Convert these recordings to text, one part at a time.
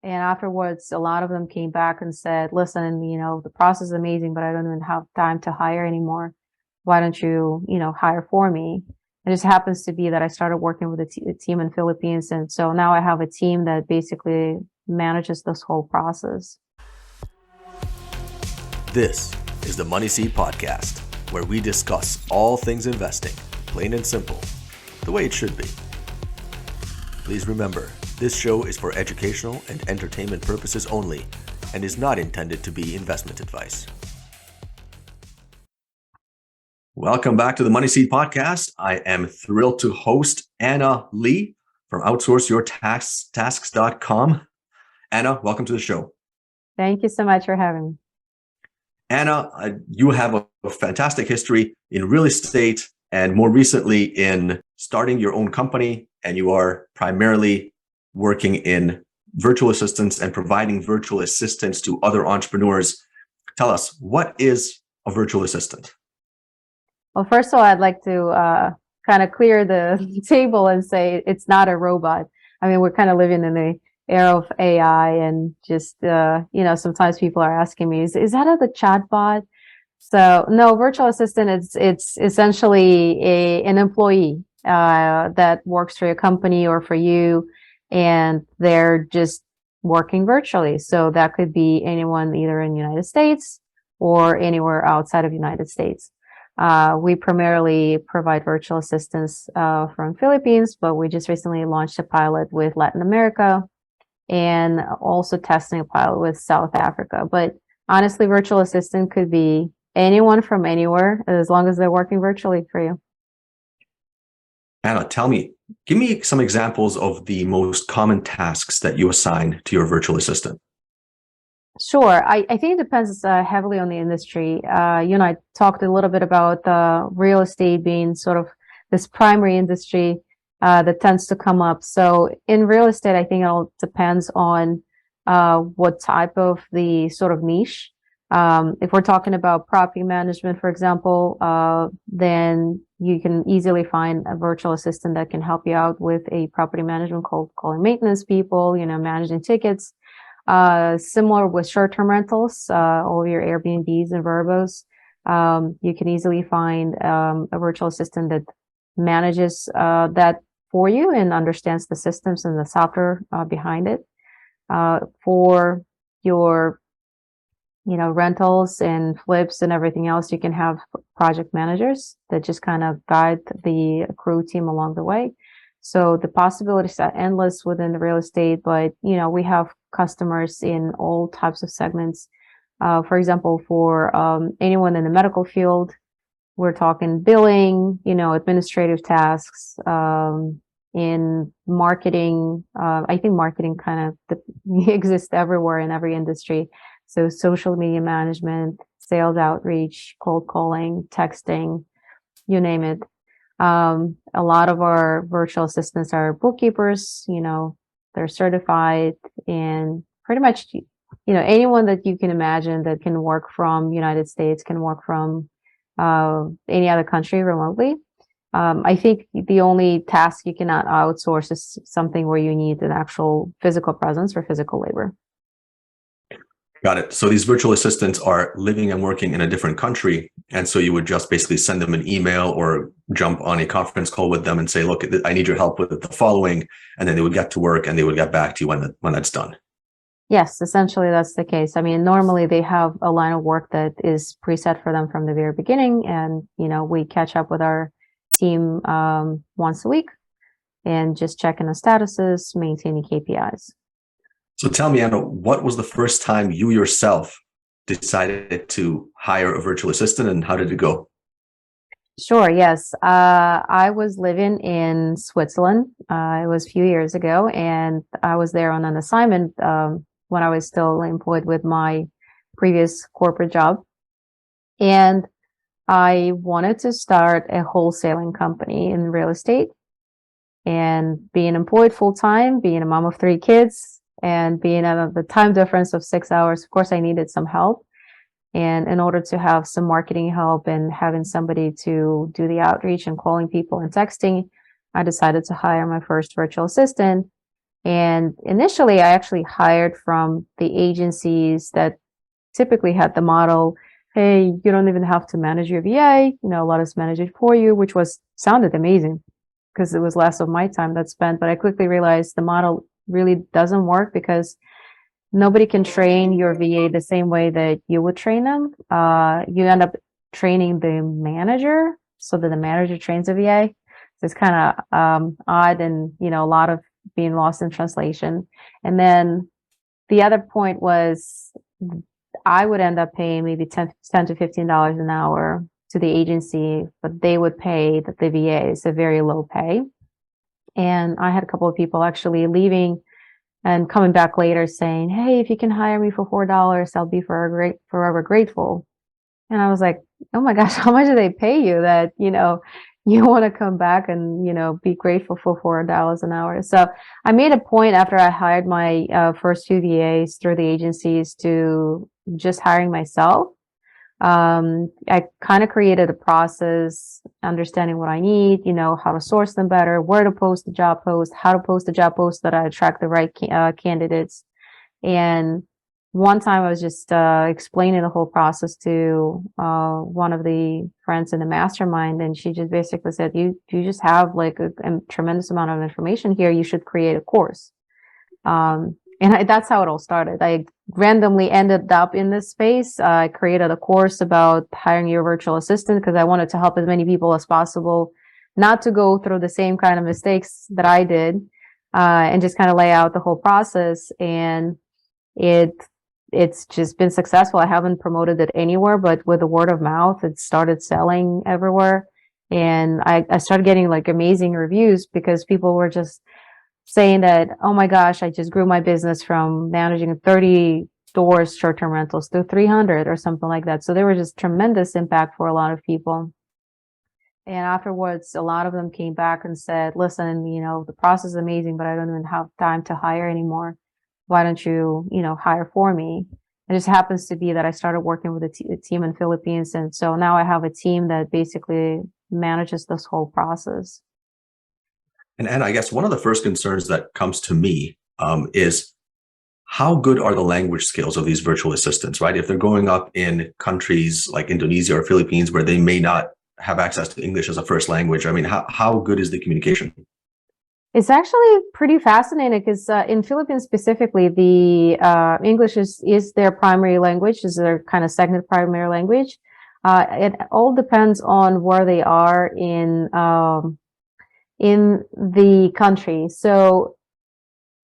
And afterwards, a lot of them came back and said, listen, the process is amazing, but I don't even have time to hire anymore. Why don't you, hire for me? It just happens to be that I started working with a team in Philippines. And so now I have a team that basically manages this whole process. This is the Money Seed Podcast, where we discuss all things investing, plain and simple, the way it should be. Please remember, this show is for educational and entertainment purposes only and is not intended to be investment advice. Welcome back to the Money Seed Podcast. I am thrilled to host Anna Lee from OutsourceYourTasks.com. Anna, welcome to the show. Thank you so much for having me. Anna, you have a fantastic history in real estate and more recently in starting your own company, and you are primarily working in virtual assistants and providing virtual assistants to other entrepreneurs. Tell us, what is a virtual assistant? Well, first of all, I'd like to kind of clear the table and say it's not a robot. I mean, we're kind of living in the era of AI, and just sometimes people are asking me, is that the chatbot? So no, virtual assistant, it's essentially an employee that works for your company or for you, and they're just working virtually. So that could be anyone either in the United States or anywhere outside of the United States. We primarily provide virtual assistants from Philippines, but we just recently launched a pilot with Latin America and also testing a pilot with South Africa. But honestly, virtual assistant could be anyone from anywhere as long as they're working virtually for you. Anna, give me some examples of the most common tasks that you assign to your virtual assistant. Sure. I think it depends heavily on the industry. I talked a little bit about real estate being sort of this primary industry that tends to come up. So in real estate, I think it all depends on what type of the sort of niche. If we're talking about property management, for example, then you can easily find a virtual assistant that can help you out with a property management calling maintenance people, managing tickets. Similar with short-term rentals, all of your Airbnbs and Verbos, you can easily find a virtual assistant that manages that for you and understands the systems and the software behind it. For your rentals and flips and everything else, you can have project managers that just kind of guide the crew team along the way. So the possibilities are endless within the real estate, but we have customers in all types of segments. For example, for anyone in the medical field, we're talking billing, administrative tasks, in marketing. I think marketing kind of exists everywhere in every industry. So social media management, sales outreach, cold calling, texting, you name it. A lot of our virtual assistants are bookkeepers, they're certified, and pretty much, anyone that you can imagine that can work from United States can work from any other country remotely. I think the only task you cannot outsource is something where you need an actual physical presence or physical labor. Got it. So these virtual assistants are living and working in a different country. And so you would just basically send them an email or jump on a conference call with them and say, look, I need your help with the following. And then they would get to work and they would get back to you when that's done. Yes, essentially that's the case. I mean, normally they have a line of work that is preset for them from the very beginning. And, we catch up with our team once a week and just checking the statuses, maintaining KPIs. So tell me, Anna, what was the first time you yourself decided to hire a virtual assistant, and how did it go? Sure, yes. I was living in Switzerland. It was a few years ago, and I was there on an assignment when I was still employed with my previous corporate job. And I wanted to start a wholesaling company in real estate. And being employed full time, being a mom of 3 kids, and being at the time difference of 6 hours, of course, I needed some help. And in order to have some marketing help and having somebody to do the outreach and calling people and texting, I decided to hire my first virtual assistant. And initially, I actually hired from the agencies that typically had the model, hey, you don't even have to manage your VA, let us manage it for you, which sounded amazing because it was less of my time that's spent. But I quickly realized the model really doesn't work because nobody can train your VA the same way that you would train them. You end up training the manager so that the manager trains the VA. So it's kind of odd and, a lot of being lost in translation. And then the other point was I would end up paying maybe $10 to $15 an hour to the agency, but they would pay the VA. It's a very low pay. And I had a couple of people actually leaving and coming back later saying, hey, if you can hire me for $4, I'll be forever grateful. And I was like, oh my gosh, how much do they pay you that, you want to come back and, be grateful for $4 an hour. So I made a point after I hired my first two VAs through the agencies to just hiring myself. I kind of created a process, understanding what I need, how to source them better, where to post the job post, how to post the job post that I attract the right candidates. And one time I was just explaining the whole process to one of the friends in the mastermind, and she just basically said, you just have like a tremendous amount of information here. You should create a course. That's how it all started. I randomly ended up in this space. I created a course about hiring your virtual assistant because I wanted to help as many people as possible not to go through the same kind of mistakes that I did, and just kind of lay out the whole process. And it's just been successful. I haven't promoted it anywhere, but with the word of mouth, it started selling everywhere. And I started getting like amazing reviews because people were just saying that, oh my gosh, I just grew my business from managing 30 stores, short-term rentals, to 300 or something like that. So there was just tremendous impact for a lot of people. And afterwards, a lot of them came back and said, listen, the process is amazing, but I don't even have time to hire anymore. Why don't you, hire for me? It just happens to be that I started working with a team in Philippines. And so now I have a team that basically manages this whole process. And I guess one of the first concerns that comes to me is how good are the language skills of these virtual assistants, right? If they're going up in countries like Indonesia or Philippines where they may not have access to English as a first language, I mean, how good is the communication? It's actually pretty fascinating because in Philippines specifically, the English is their primary language, is their kind of second primary language. It all depends on where they are in the country. So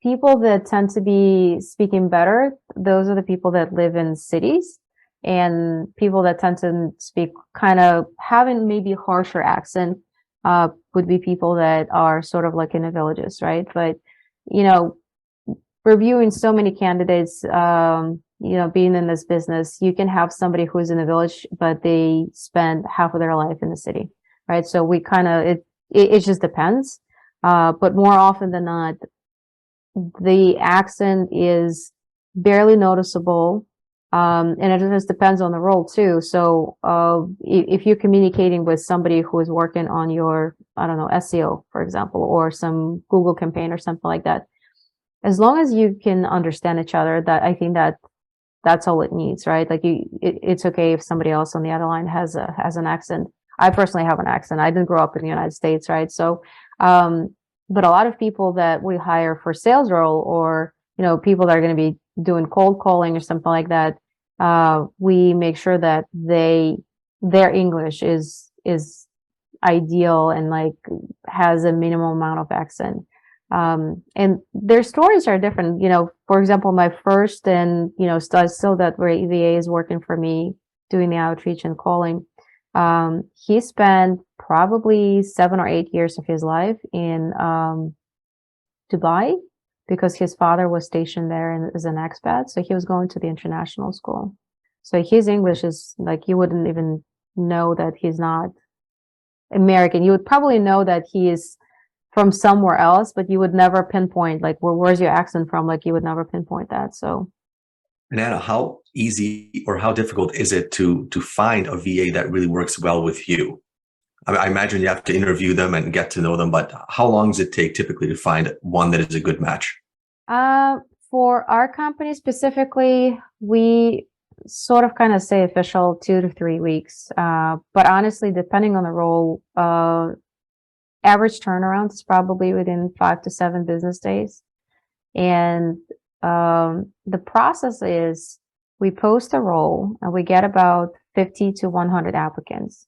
people that tend to be speaking better, those are the people that live in cities, and people that tend to speak kind of having maybe harsher accent would be people that are sort of like in the villages, right? But, reviewing so many candidates, being in this business, you can have somebody who's in the village, but they spend half of their life in the city, right? So we kind of, it just depends. But more often than not, the accent is barely noticeable. And it just depends on the role too. So, if you're communicating with somebody who is working on your, I don't know, SEO, for example, or some Google campaign or something like that, as long as you can understand each other, that I think that's all it needs, right? Like it's okay if somebody else on the other line has an accent. I personally have an accent. I didn't grow up in the United States, right? So, but a lot of people that we hire for sales role, or, people that are going to be doing cold calling or something like that, we make sure that their English is ideal and like has a minimal amount of accent. And their stories are different. For example, my first and, still that VA is working for me doing the outreach and calling. He spent probably 7 or 8 years of his life in Dubai because his father was stationed there as an expat. So he was going to the international school. So his English is like, you wouldn't even know that he's not American. You would probably know that he is from somewhere else, but you would never pinpoint like, where's your accent from? Like you would never pinpoint that. So. And Anna, how easy or how difficult is it to find a VA that really works well with you? I imagine you have to interview them and get to know them, but how long does it take typically to find one that is a good match? Uh, for our company specifically, we sort of kind of say official 2 to 3 weeks. But honestly, depending on the role, average turnaround is probably within 5 to 7 business days. And the process is we post a role and we get about 50 to 100 applicants.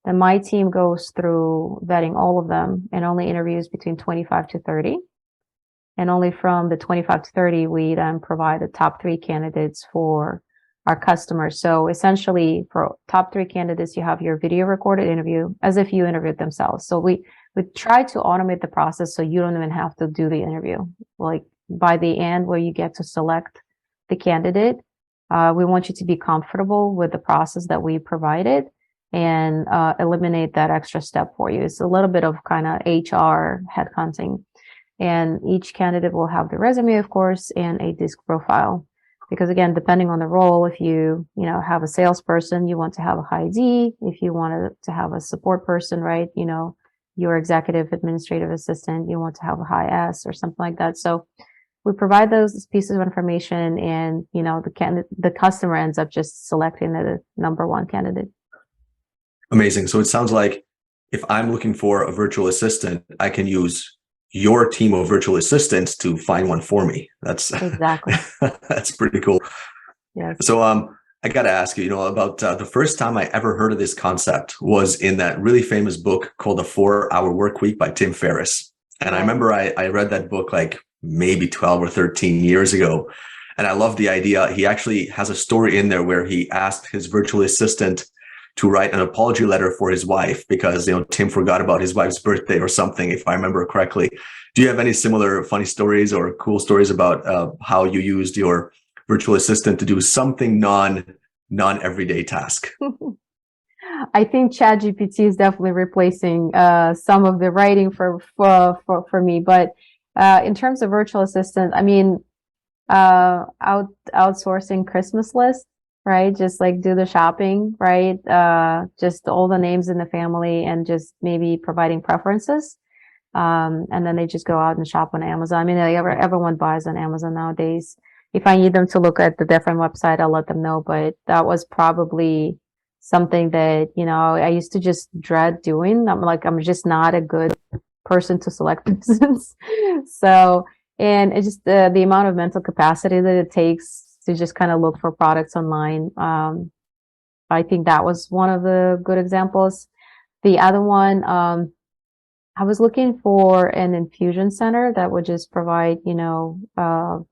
Then my team goes through vetting all of them and only interviews between 25 to 30. And only from the 25 to 30, we then provide the top 3 candidates for our customers. So essentially, for top 3 candidates, you have your video recorded interview as if you interviewed themselves. So we try to automate the process so you don't even have to do the interview. Like by the end, where you get to select the candidate, we want you to be comfortable with the process that we provided and eliminate that extra step for you. It's a little bit of kind of HR headhunting. And each candidate will have the resume, of course, and a disc profile. Because again, depending on the role, if you have a salesperson, you want to have a high D. If you want to have a support person, right, your executive administrative assistant, you want to have a high S or something like that. So we provide those pieces of information, and the customer ends up just selecting the number one candidate. Amazing. So it sounds like if I'm looking for a virtual assistant, I can use your team of virtual assistants to find one for me. That's exactly. That's pretty cool. Yes. So I got to ask you, about the first time I ever heard of this concept was in that really famous book called The 4-Hour Workweek by Tim Ferriss. And I remember I read that book like maybe 12 or 13 years ago. And I love the idea. He actually has a story in there where he asked his virtual assistant to write an apology letter for his wife because, Tim forgot about his wife's birthday or something, if I remember correctly. Do you have any similar funny stories or cool stories about how you used your virtual assistant to do something non-everyday task? I think ChatGPT is definitely replacing some of the writing for me. But in terms of virtual assistant, I mean, outsourcing Christmas lists, right? Just like do the shopping, right? Just all the names in the family and just maybe providing preferences. And then they just go out and shop on Amazon. I mean, everyone buys on Amazon nowadays. If I need them to look at the different website, I'll let them know. But that was probably something that, I used to just dread doing. I'm just not a good person to select business. So, and it's just the amount of mental capacity that it takes to just kind of look for products online. I think that was one of the good examples. The other one, I was looking for an infusion center that would just provide, the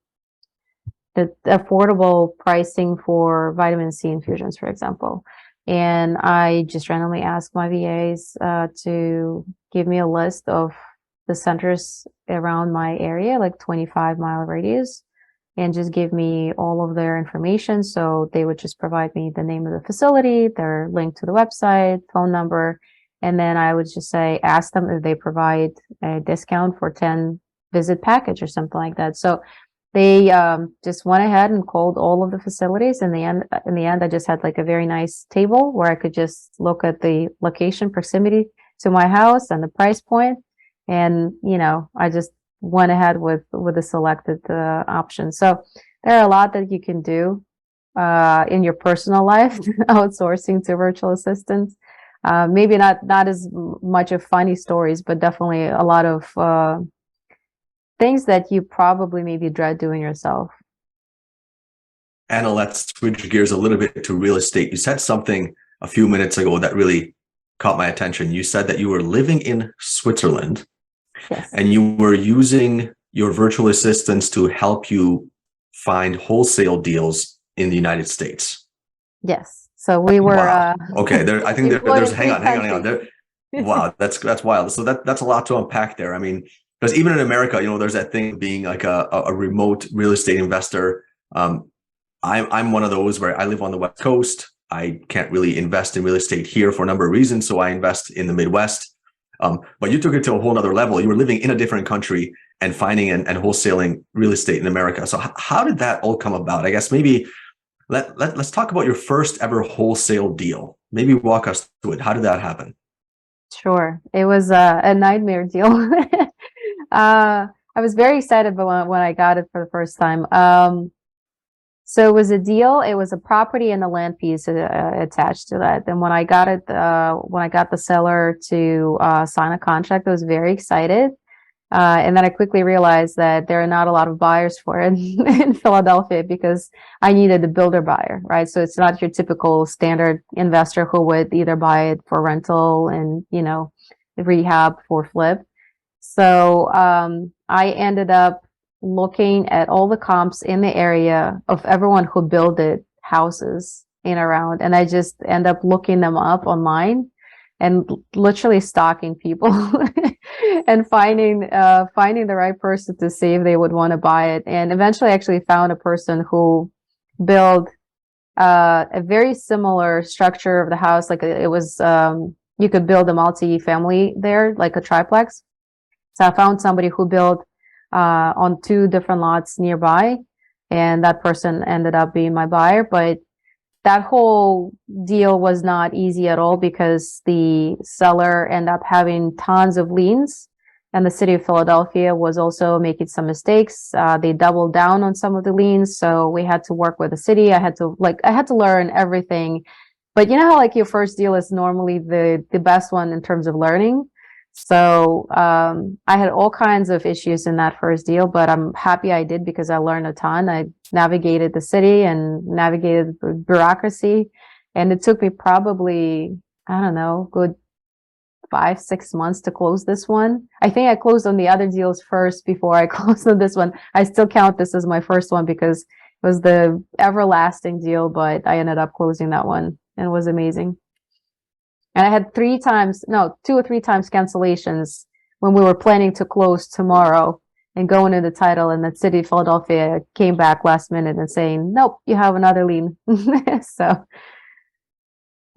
affordable pricing for vitamin C infusions, for example. And I just randomly asked my VAs to give me a list of the centers around my area, like 25-mile radius, and just give me all of their information. So they would just provide me the name of the facility, their link to the website, phone number. And then I would just ask them if they provide a discount for 10 visit package or something like that. So they just went ahead and called all of the facilities. In the end, I just had like a very nice table where I could just look at the location, proximity to my house, and the price point. And, I just went ahead with the selected option. So there are a lot that you can do in your personal life, outsourcing to virtual assistants. Maybe not as much of funny stories, but definitely a lot of things that you probably maybe dread doing yourself. Anna, let's switch gears a little bit to real estate. You said something a few minutes ago that really caught my attention. You said that you were living in Switzerland. Yes. And you were using your virtual assistants to help you find wholesale deals in the United States. Yes. So we were. Wow. Okay. I think there's. Hang on. Wow. That's wild. So that's a lot to unpack there. I mean, because even in America, there's that thing being like a remote real estate investor. I'm one of those where I live on the West Coast. I can't really invest in real estate here for a number of reasons. So I invest in the Midwest. But you took it to a whole nother level. You were living in a different country and finding and wholesaling real estate in America. So how did that all come about? I guess maybe let's talk about your first ever wholesale deal. Maybe walk us through it. How did that happen? Sure. It was a nightmare deal. I was very excited when I got it for the first time. So it was a deal. It was a property and a land piece attached to that. And when I got it, when I got the seller to sign a contract, I was very excited. And then I quickly realized that there are not a lot of buyers for it in Philadelphia because I needed a builder buyer, right? So it's not your typical standard investor who would either buy it for rental and, rehab for flip. So I ended up looking at all the comps in the area of everyone who builded houses in around, and I just end up looking them up online and literally stalking people and finding the right person to see if they would want to buy it. And eventually actually found a person who built a very similar structure of the house. Like it was, you could build a multi-family there, like a triplex. So I found somebody who built on two different lots nearby, and that person ended up being my buyer. But that whole deal was not easy at all because the seller ended up having tons of liens, and the city of Philadelphia was also making some mistakes. They doubled down on some of the liens, so we had to work with the city. I had to learn everything. But you know how like your first deal is normally the best one in terms of learning. So I had all kinds of issues in that first deal, but I'm happy I did because I learned a ton. I navigated the city and navigated the bureaucracy, and it took me probably, I don't know, good 5, 6 months to close this one. I think I closed on the other deals first before I closed on this one. I still count this as my first one because it was the everlasting deal, but I ended up closing that one and it was amazing. And I had 2 or 3 times cancellations when we were planning to close tomorrow and going into the title, and the city of Philadelphia came back last minute and saying, nope, you have another lien. So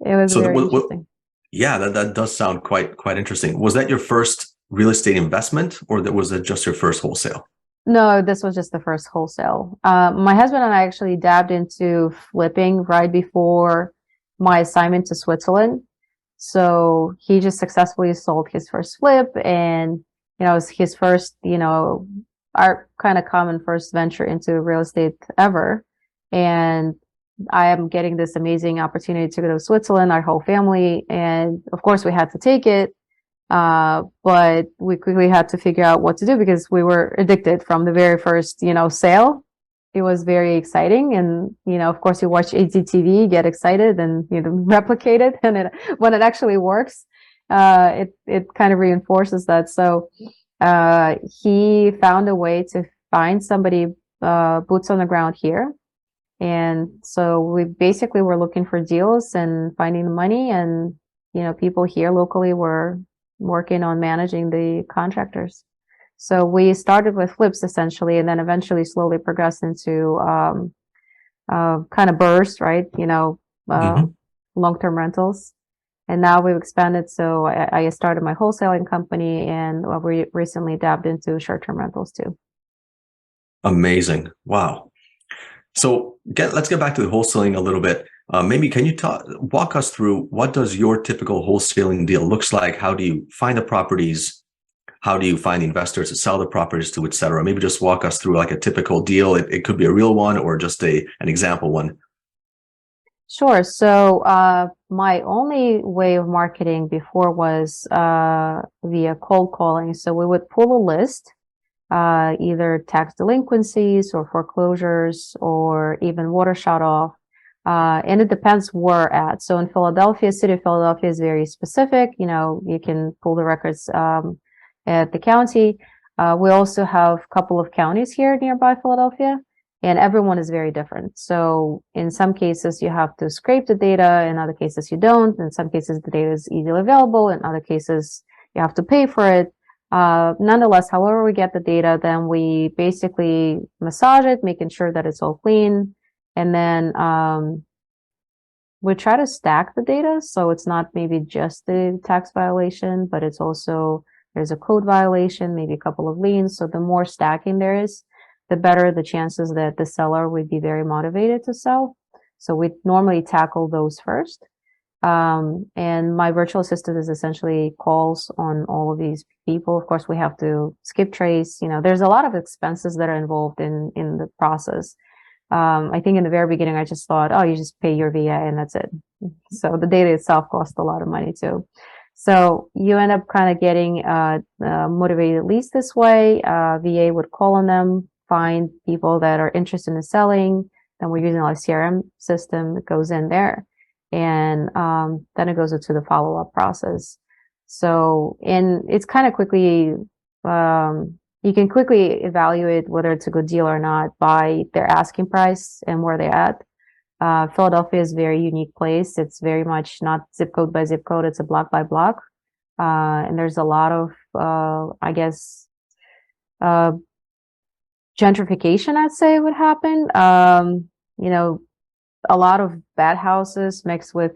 it was So, very interesting. yeah, that does sound quite interesting. Was that your first real estate investment, or was it just your first wholesale? No, this was just the first wholesale. My husband and I actually dabbed into flipping right before my assignment to Switzerland. So he just successfully sold his first flip, and it was his first, our kind of common first venture into real estate ever. And I am getting this amazing opportunity to go to Switzerland, our whole family, and of course we had to take it. But we quickly had to figure out what to do because we were addicted from the very first, sale. It was very exciting, and of course, you watch HGTV, get excited, and replicate it, and when it actually works, it kind of reinforces that. So he found a way to find somebody boots on the ground here, and so we basically were looking for deals and finding the money, and people here locally were working on managing the contractors. So we started with flips essentially, and then eventually slowly progressed into kind of burst, right? Hmm. Long-term rentals. And now we've expanded. So I started my wholesaling company, and we recently dabbed into short-term rentals too. Amazing. Wow. So let's get back to the wholesaling a little bit. Maybe can you walk us through what does your typical wholesaling deal looks like? How do you find the properties? How do you find investors to sell the properties to, et cetera? Maybe just walk us through like a typical deal. It could be a real one or just an example one. Sure. So my only way of marketing before was via cold calling. So we would pull a list, either tax delinquencies or foreclosures or even water shut off. And it depends where we're at. So in Philadelphia, city of Philadelphia is very specific. You can pull the records at the county. We also have a couple of counties here nearby Philadelphia, and everyone is very different. So in some cases, you have to scrape the data. In other cases, you don't. In some cases, the data is easily available. In other cases, you have to pay for it. Nonetheless, however we get the data, then we basically massage it, making sure that it's all clean. And then we try to stack the data. So it's not maybe just the tax violation, but it's also, there's a code violation, maybe a couple of liens. So the more stacking there is, the better the chances that the seller would be very motivated to sell. So we normally tackle those first. And my virtual assistant is essentially calls on all of these people. Of course, we have to skip trace. There's a lot of expenses that are involved in the process. I think in the very beginning, I just thought, oh, you just pay your VA and that's it. So the data itself costs a lot of money too. So you end up kind of getting motivated leads this way. VA would call on them, find people that are interested in selling. Then we're using our CRM system that goes in there. And then it goes into the follow-up process. So, and it's kind of quickly, you can quickly evaluate whether it's a good deal or not by their asking price and where they're at. Philadelphia is a very unique place. It's very much not zip code by zip code. It's a block by block. And there's a lot of, I guess, gentrification, I'd say, would happen. A lot of bad houses mixed with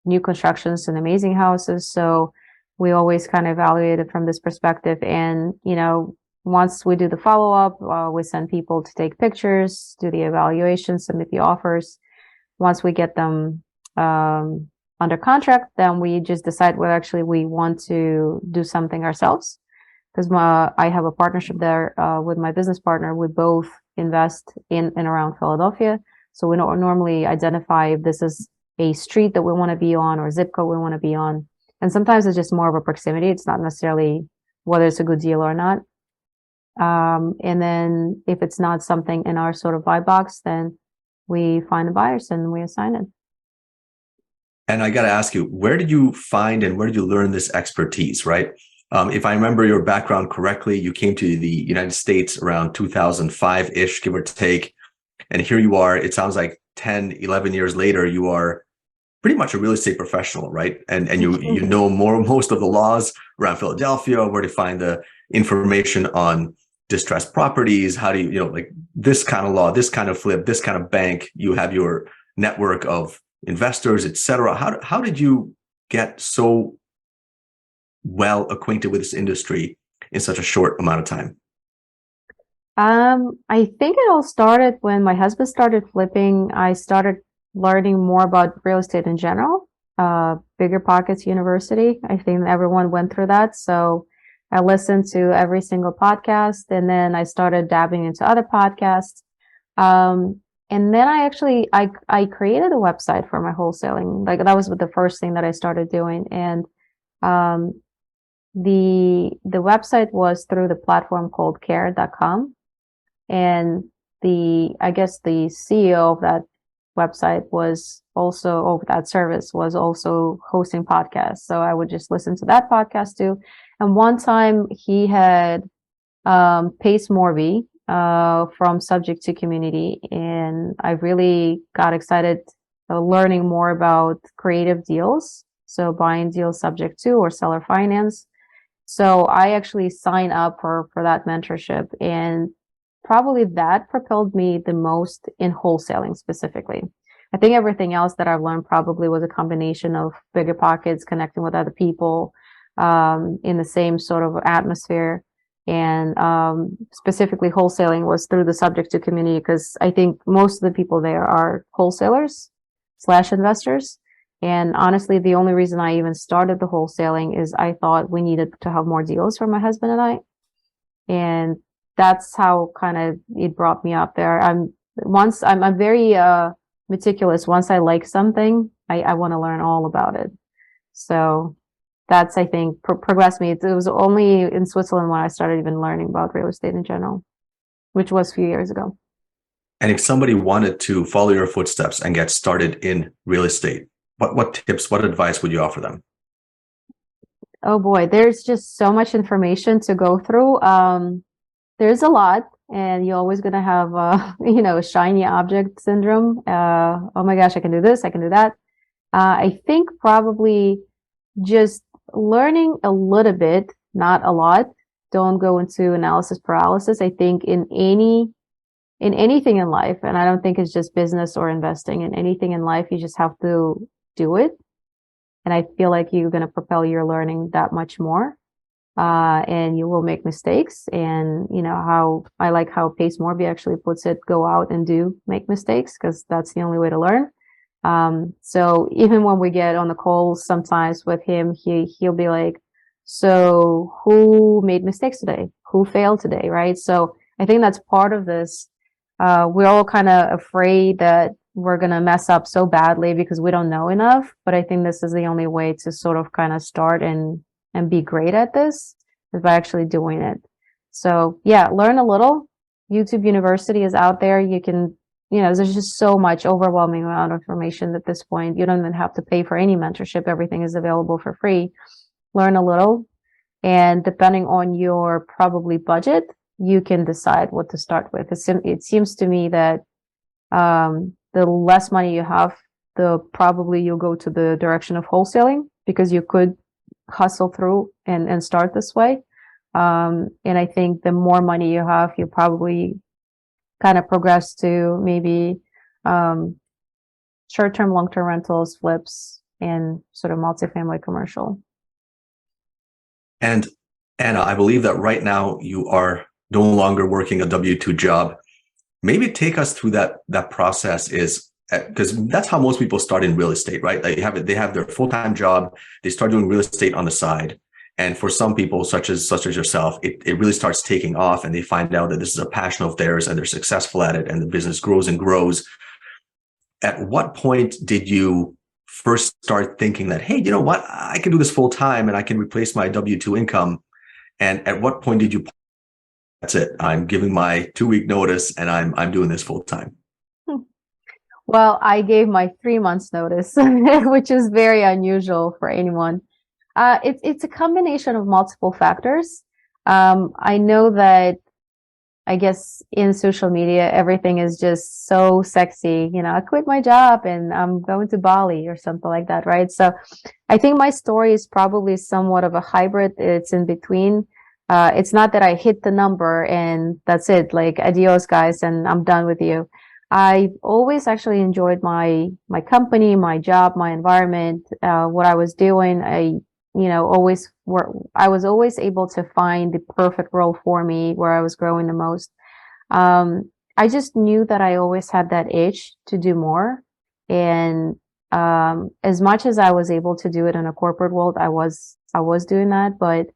new constructions and amazing houses. So we always kind of evaluate it from this perspective. And, once we do the follow-up, we send people to take pictures, do the evaluation, submit the offers. Once we get them under contract, then we just decide whether actually we want to do something ourselves. Because I have a partnership there with my business partner. We both invest in and around Philadelphia. So we don't normally identify if this is a street that we want to be on or zip code we want to be on. And sometimes it's just more of a proximity. It's not necessarily whether it's a good deal or not. And then if it's not something in our sort of buy box, then we find the buyers and we assign it. And I got to ask you, where did you find and where did you learn this expertise, right? If I remember your background correctly, you came to the United States around 2005-ish, give or take. And here you are, it sounds like 10, 11 years later, you are pretty much a real estate professional, right? And you know most of the laws around Philadelphia, where to find the information on distressed properties, how do you, like this kind of law, this kind of flip, this kind of bank, you have your network of investors, et cetera. How did you get so well acquainted with this industry in such a short amount of time? I think it all started when my husband started flipping. I started learning more about real estate in general. Bigger Pockets University. I think everyone went through that. So I listened to every single podcast, and then I started dabbing into other podcasts. And then I created a website for my wholesaling. Like that was the first thing that I started doing. And the website was through the platform called care.com. And I guess the CEO of that website was also, of that service, was also hosting podcasts. So I would just listen to that podcast too. And one time he had Pace Morby from Subject to Community. And I really got excited learning more about creative deals. So buying deals subject to or seller finance. So I actually signed up for that mentorship, and probably that propelled me the most in wholesaling specifically. I think everything else that I've learned probably was a combination of Bigger Pockets, connecting with other people in the same sort of atmosphere. And specifically wholesaling was through the Subject to Community, because I think most of the people there are wholesalers / investors. And honestly, the only reason I even started the wholesaling is I thought we needed to have more deals for my husband and I. And that's how kind of it brought me up there. I'm very meticulous. Once I like something, I want to learn all about it. So that's, I think, progressed me. It was only in Switzerland when I started even learning about real estate in general, which was a few years ago. And if somebody wanted to follow your footsteps and get started in real estate, what tips, what advice would you offer them? Oh boy, there's just so much information to go through. There's a lot, and you're always going to have, shiny object syndrome. Oh my gosh, I can do this, I can do that. I think probably just learning a little bit, not a lot. Don't go into analysis paralysis. I think in anything in life, and I don't think it's just business or investing, in anything in life, you just have to do it. And I feel like you're going to propel your learning that much more. And you will make mistakes. And how I like how Pace Morby actually puts it, go out and make mistakes, because that's the only way to learn. So even when we get on the calls sometimes with him, he'll be like, so who made mistakes today? Who failed today? Right? So I think that's part of this. We're all kind of afraid that we're going to mess up so badly because we don't know enough. But I think this is the only way to sort of kind of start and be great at this is by actually doing it. So yeah, learn a little. YouTube University is out there. You can, there's just so much overwhelming amount of information at this point. You don't even have to pay for any mentorship. Everything is available for free. Learn a little. And depending on your probably budget, you can decide what to start with. It seems to me that the less money you have, the probably you'll go to the direction of wholesaling because you could hustle through and start this way. And I think the more money you have, you probably kind of progress to maybe short-term, long-term rentals, flips, and sort of multifamily commercial. And Anna, I believe that right now you are no longer working a W-2 job. Maybe take us through that process is because that's how most people start in real estate, right? They have their full-time job, they start doing real estate on the side. And for some people, such as yourself, it really starts taking off and they find out that this is a passion of theirs and they're successful at it and the business grows and grows. At what point did you first start thinking that, hey, you know what, I can do this full time and I can replace my W-2 income? And at what point did you, that's it, I'm giving my 2-week notice and I'm doing this full time? Well, I gave my 3 months notice, which is very unusual for anyone. It's a combination of multiple factors. I know that I guess in social media, everything is just so sexy. I quit my job and I'm going to Bali or something like that, right? So I think my story is probably somewhat of a hybrid. It's in between. It's not that I hit the number and that's it, like adios guys, and I'm done with you. I always actually enjoyed my company, my job, my environment, what I was doing. I was always able to find the perfect role for me where I was growing the most. I just knew that I always had that itch to do more. And as much as I was able to do it in a corporate world, I was doing that, but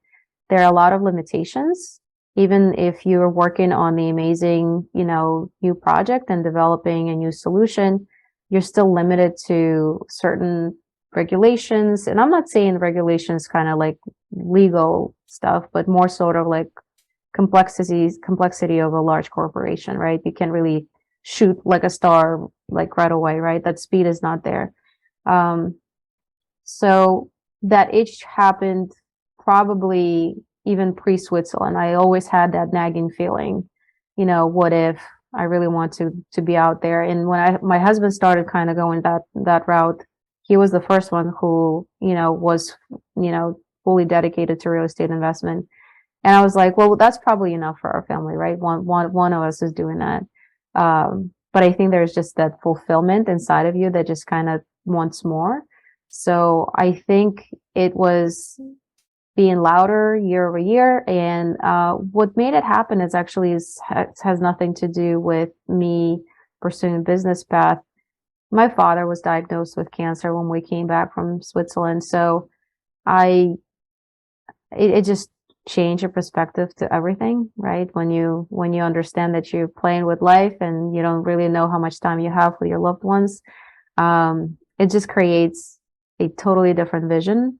there are a lot of limitations. Even if you're working on the amazing, new project and developing a new solution, you're still limited to certain regulations. And I'm not saying regulations kind of like legal stuff, but more sort of like complexity of a large corporation, right? You can't really shoot like a star like right away, right? That speed is not there. So that itch happened probably even pre-Switzerland. I always had that nagging feeling, what if I really want to be out there? And when my husband started kind of going that route, he was the first one who, was, fully dedicated to real estate investment. And I was like, well, that's probably enough for our family, right? One of us is doing that. But I think there's just that fulfillment inside of you that just kind of wants more. So I think it was being louder year over year. And what made it happen is actually has nothing to do with me pursuing a business path. My father was diagnosed with cancer when we came back from Switzerland. So it just changed your perspective to everything, right? When you understand that you're playing with life and you don't really know how much time you have with your loved ones, it just creates a totally different vision.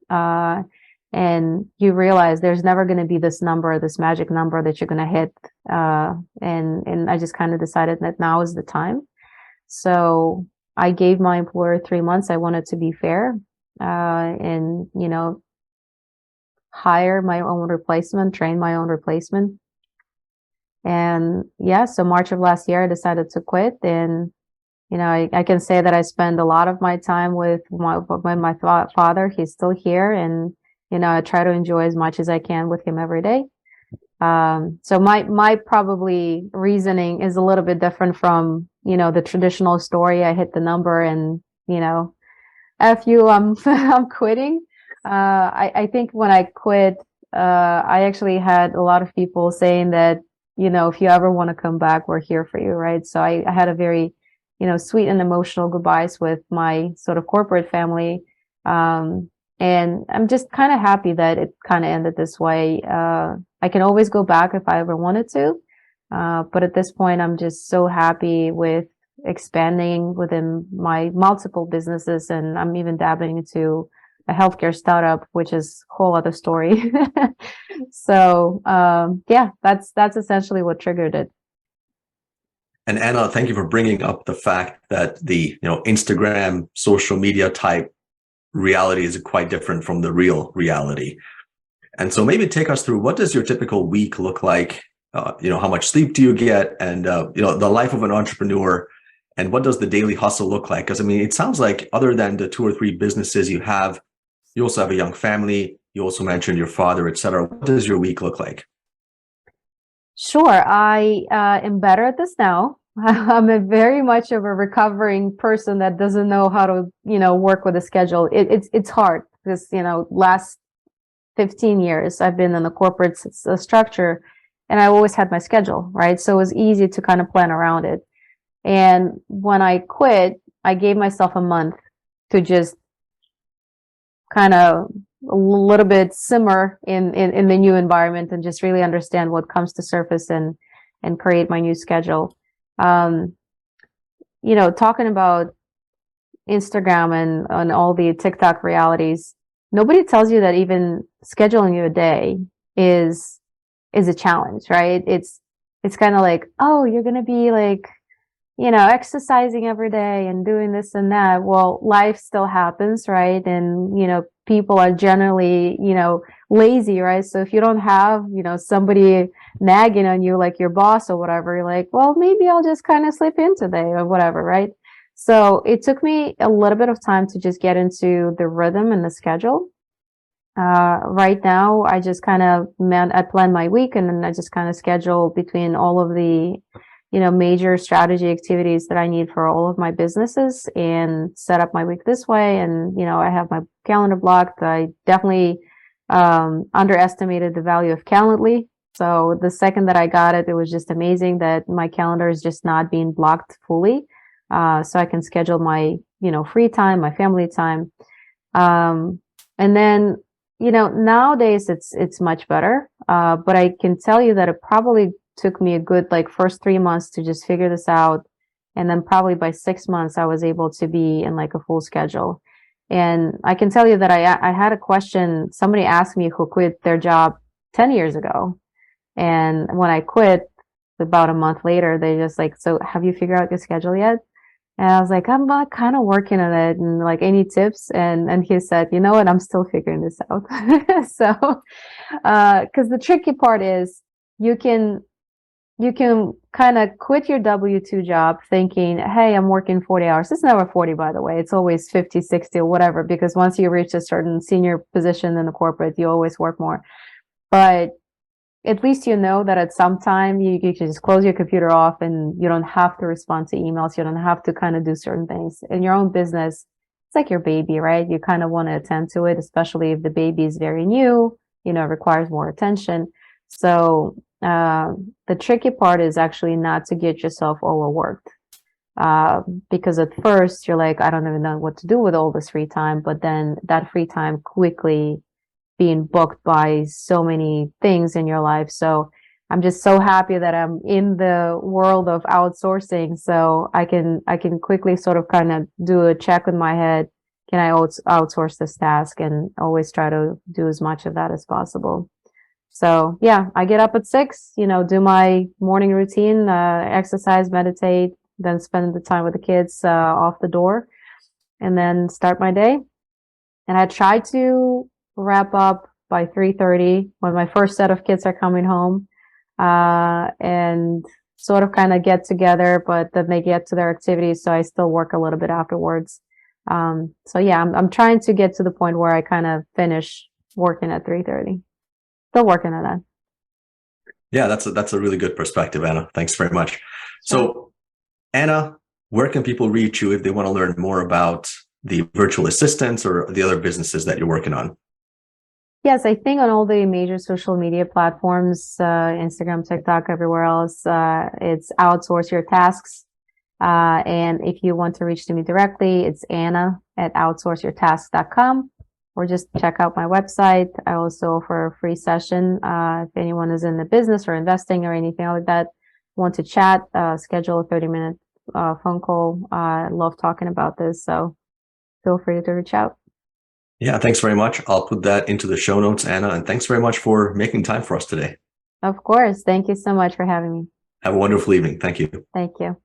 And you realize there's never going to be this number, this magic number that you're going to hit. And I just kind of decided that now is the time. So I gave my employer 3 months. I wanted to be fair, and, hire my own replacement, train my own replacement. And yeah, so March of last year, I decided to quit. And, I can say that I spend a lot of my time with my father. He's still here. And, I try to enjoy as much as I can with him every day. So my probably reasoning is a little bit different from, the traditional story. I hit the number and, F you, I'm quitting. I think when I quit, I actually had a lot of people saying that, if you ever want to come back, we're here for you, right? So I had a very, sweet and emotional goodbyes with my sort of corporate family. And I'm just kind of happy that it kind of ended this way. I can always go back if I ever wanted to. But at this point, I'm just so happy with expanding within my multiple businesses. And I'm even dabbling into a healthcare startup, which is a whole other story. So, yeah, that's essentially what triggered it. And Anna, thank you for bringing up the fact that the Instagram social media type reality is quite different from the real reality. And so maybe take us through, what does your typical week look like? How much sleep do you get? And the life of an entrepreneur, and what does the daily hustle look like? Because I mean, it sounds like other than the 2 or 3 businesses you have, you also have a young family. You also mentioned your father, et cetera. What does your week look like? Sure, I am better at this now. I'm a very much of a recovering person that doesn't know how to, work with a schedule. It's hard because, last 15 years I've been in the corporate structure, and I always had my schedule, right? So it was easy to kind of plan around it. And when I quit, I gave myself a month to just kind of a little bit simmer in the new environment and just really understand what comes to surface and create my new schedule. Um, talking about Instagram and all the TikTok realities, nobody tells you that even scheduling your day is a challenge, right? It's kind of like, oh, you're gonna be like, exercising every day and doing this and that. Well, life still happens, right? And, people are generally, lazy, right? So if you don't have, somebody nagging on you, like your boss or whatever, you're like, well, maybe I'll just kind of slip in today or whatever, right? So it took me a little bit of time to just get into the rhythm and the schedule. Right now, I just kind of I plan my week, and then I just kind of schedule between all of the major strategy activities that I need for all of my businesses and set up my week this way. And, I have my calendar blocked. I definitely underestimated the value of Calendly. So the second that I got it, it was just amazing that my calendar is just not being blocked fully. So I can schedule my, free time, my family time. And then, nowadays it's much better. But I can tell you that it probably took me a good first 3 months to just figure this out. And then probably by 6 months, I was able to be in a full schedule. And I can tell you that I had a question. Somebody asked me who quit their job 10 years ago. And when I quit about a month later, they just so have you figured out your schedule yet? And I was like, I'm kind of working on it, and any tips? And he said, you know what, I'm still figuring this out. So, because the tricky part is you can kind of quit your W-2 job thinking, hey, I'm working 40 hours. It's never 40, by the way. It's always 50, 60 or whatever, because once you reach a certain senior position in the corporate, you always work more. But at least you know that at some time you can just close your computer off and you don't have to respond to emails. You don't have to kind of do certain things. In your own business, it's like your baby, right? You kind of want to attend to it, especially if the baby is very new, requires more attention. So the tricky part is actually not to get yourself overworked. Because at first you're like, I don't even know what to do with all this free time. But then that free time quickly being booked by so many things in your life. So I'm just so happy that I'm in the world of outsourcing. So I can quickly sort of kind of do a check in my head. Can I outsource this task, and always try to do as much of that as possible. So yeah, I get up at 6, do my morning routine, exercise, meditate, then spend the time with the kids off the door, and then start my day. And I try to wrap up by 3:30 when my first set of kids are coming home, and sort of kind of get together, but then they get to their activities, so I still work a little bit afterwards. So yeah, I'm trying to get to the point where I kind of finish working at 3:30. Still working on that. Yeah, that's a really good perspective, Anna. Thanks very much. Sure. So, Anna, where can people reach you if they want to learn more about the virtual assistants or the other businesses that you're working on? Yes, I think on all the major social media platforms, Instagram, TikTok, everywhere else, it's outsource your tasks. And if you want to reach to me directly, it's Anna@outsourceyourtask.com, or just check out my website. I also offer a free session. If anyone is in the business or investing or anything like that, want to chat, schedule a 30-minute phone call. I love talking about this, so feel free to reach out. Yeah, thanks very much. I'll put that into the show notes, Anna, and thanks very much for making time for us today. Of course. Thank you so much for having me. Have a wonderful evening. Thank you. Thank you.